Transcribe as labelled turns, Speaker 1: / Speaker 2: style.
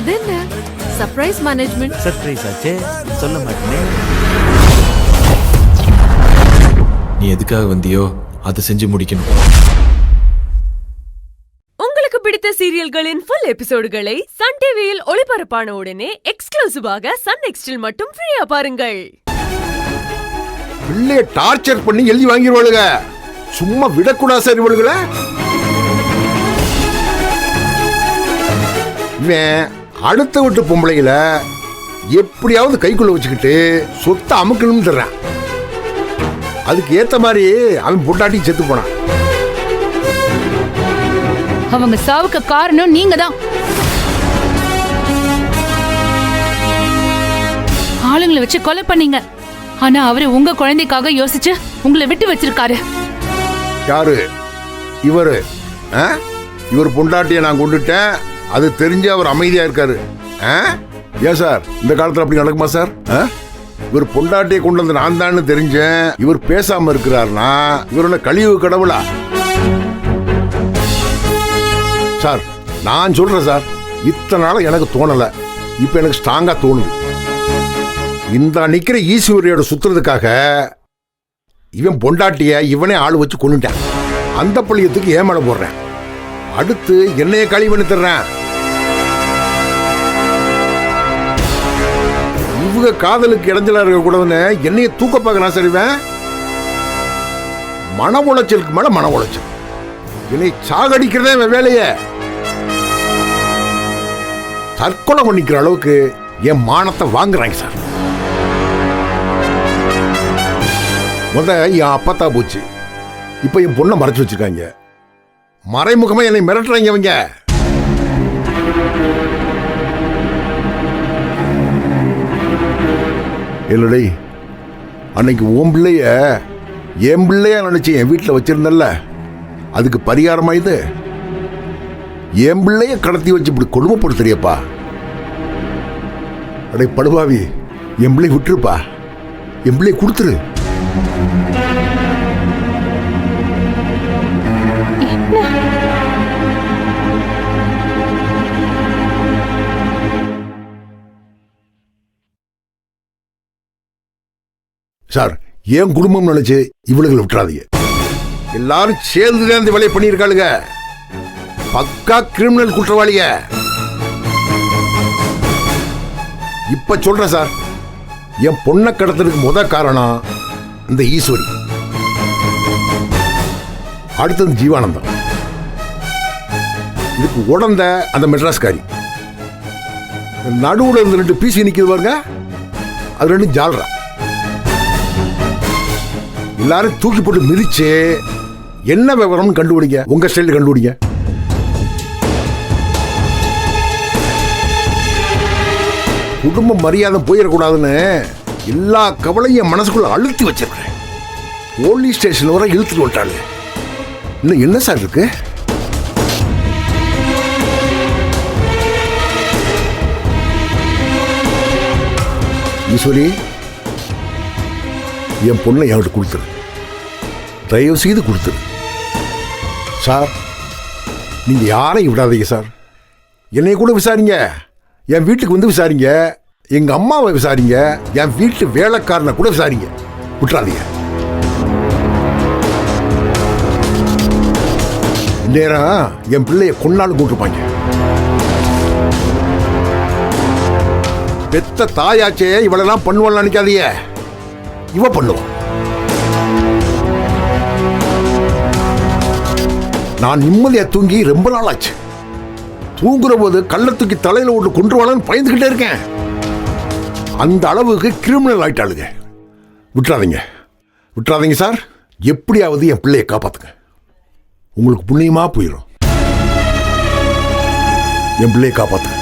Speaker 1: அது என்ன surprise management?
Speaker 2: Surprise ஆச்சே, சொல்ல மாட்டேனே.
Speaker 3: நீ எதுக்காக வந்தியோ அதை செஞ்சு முடிக்கணும்.
Speaker 4: உங்களுக்கு பிடித்த சீரியல்களின் ஃபுல் எபிசோடுகளை சன் டிவியில் ஒளிபரப்பான உடனே எக்ஸ்க்ளூசிவாக சன் நெக்ஸ்டில் மட்டும் ஃப்ரீயா பாருங்கள்.
Speaker 5: பிள்ளைய டார்ச்சர் பண்ணி எழுதி வாங்கிடுவாளுங்க, சும்மா விடக்கூடாது சார் இவளுகளை. இவன் அடுத்த வீட்டு பொம்பளைகளை எப்படியாவது கைக்குள்ள வச்சுக்கிட்டு சொத்தை அமுக்கணும்னு தர்றான். அதுக்கு ஏத்த மாதிரி அவன் பொண்டாட்டி செத்து போனான்.
Speaker 6: அவங்க சாவுக்கு காரணம் நீங்க தான். ஆளுங்களை வச்சு கொலை பண்ணீங்க. ஆனா அவரு உங்க குழந்தைக்காக யோசிச்சு உங்களை விட்டு வச்சிருக்காரு.
Speaker 5: யாரு இவரு? இவர் பொண்டாட்டியை நான் கொண்டுட்டேன், அது தெரிஞ்சு அவர் அமைதியா இருக்காரு. ஏன் சார் இந்த காலத்துல அப்படி நடக்குமா சார்? இவர் பொண்டாட்டியை கொண்டு வந்து நான் தான் தெரிஞ்சேன், இவர் பேசாம இருக்கிறார்னா இவரோட கழிவு கடவுளா? சார் நான் சொல்றேன் சார், இத்தனை நாள் எனக்கு தோணல, இப்ப எனக்கு ஸ்ட்ராங்கா தோணுது. இந்த நிக்கிற ஈஸ்வரியோட சுத்துறதுக்காக இவன் பொண்டாட்டிய இவனே ஆளு வச்சு கொண்டுட்டான். அந்த பள்ளியத்துக்கு ஏன் மேல போடுறேன், அடுத்து என்னைய களி பண்ணி தர்றேன். இவங்க காதலுக்கு இடைஞ்சலா இருக்க கூடாதுன்னு என்னைய தூக்க பார்க்கலாம் சார். இவன் மன உளைச்சலுக்கு மேல மன உளைச்சல், என்னை சாகடிக்கிறதே இவன் வேலைய. தற்கொலை பண்ணிக்கிற அளவுக்கு என் மானத்தை வாங்குறாங்க சார். என் அப்பத்தா போச்சு, இப்ப என் பொண்ணை மறைச்சு வச்சிருக்காங்க. மறைமுகமா என்னை மிரட்டுறாங்க அவங்க. இல்லடே, அன்னைக்கு உன் பிள்ளைய என் பிள்ளையா நினைச்சு என் வீட்டில் வச்சிருந்தல்ல, அதுக்கு பரிகாரமா இது. என் பிள்ளைய கடத்தி வச்சு இப்படி கொடுமைப்படுத்துறியப்பா. அடே படுபாவி, என் பிள்ளை விட்டுருப்பா, என் பிள்ளைய கொடுத்துரு. சார் ஏன் குடும்பம் நினைச்சு இவளுகளை விட்டுறாதீங்க. எல்லாரும் சேர்ந்து இந்த வேலையை பண்ணியிருக்காளுங்க, பக்கா கிரிமினல் குற்றவாளிய. இப்ப சொல்றேன் சார், என் பொண்ணை கடத்துறதுக்கு முத காரணம் இந்த ஈஸ்வரி, அடுத்தது ஜீவானந்தம், இதுக்கு உடந்த அந்த மெட்ராஸ்காரி, நடுவுல இருந்து 2 பீசி நிக்குது பாருங்க, அது 2 ஜால்ரா. எல்லாரும் தூக்கி போட்டு மிதிச்சு என்ன விவரம் கண்டுபிடிங்க, உங்க ஸ்டைல் கண்டுபிடிங்க. குடும்ப மரியாதை போயிடக்கூடாதுன்னு எல்லா கவலையும் மனசுக்குள்ள அழுத்தி வச்சிருக்கிறேன். போலீஸ் ஸ்டேஷன் வரை இழுத்துட்டு வந்துட்டாங்க. இன்னும் என்ன சார் இருக்கு? ஈஸ்வரி, என் பொண்ணை என்கிட்ட கொடுத்துரு, தயவு செய்து கொடுத்துரு சார். நீங்க யாரையும் விடாதீங்க சார். என்னை கூட விசாரிங்க, என் வீட்டுக்கு வந்து விசாரிங்க, எங்க அம்மாவை விசாரிங்க, என் வீட்டு வேலைக்காரனை கூட விசாரிங்க, விட்டுறாதீங்க. நேரம் என் பிள்ளைய கொன்னாலும் கூட்டிருப்பாங்க. பெத்த தாயாச்சே இவளெல்லாம் பண்ணுவான்னு நினைக்காதீங்க, இவ பண்ணுவான். நான் நிம்மதியா தூங்கி ரொம்ப நாள் ஆச்சு. தூங்குற போது கள்ள தூக்கி தலையில ஒன்று கொன்றுவாளான்னு பயந்துகிட்டே இருக்கேன். அந்த அளவுக்கு கிரிமினல் ஆயிட்டாளுங்க. விட்டுறாதீங்க, விட்டுறாதீங்க சார். எப்படியாவது என் பிள்ளையை காப்பாத்துங்க, உங்களுக்கு புண்ணியமா போயிடும். என் பிள்ளையை காப்பாத்துங்க.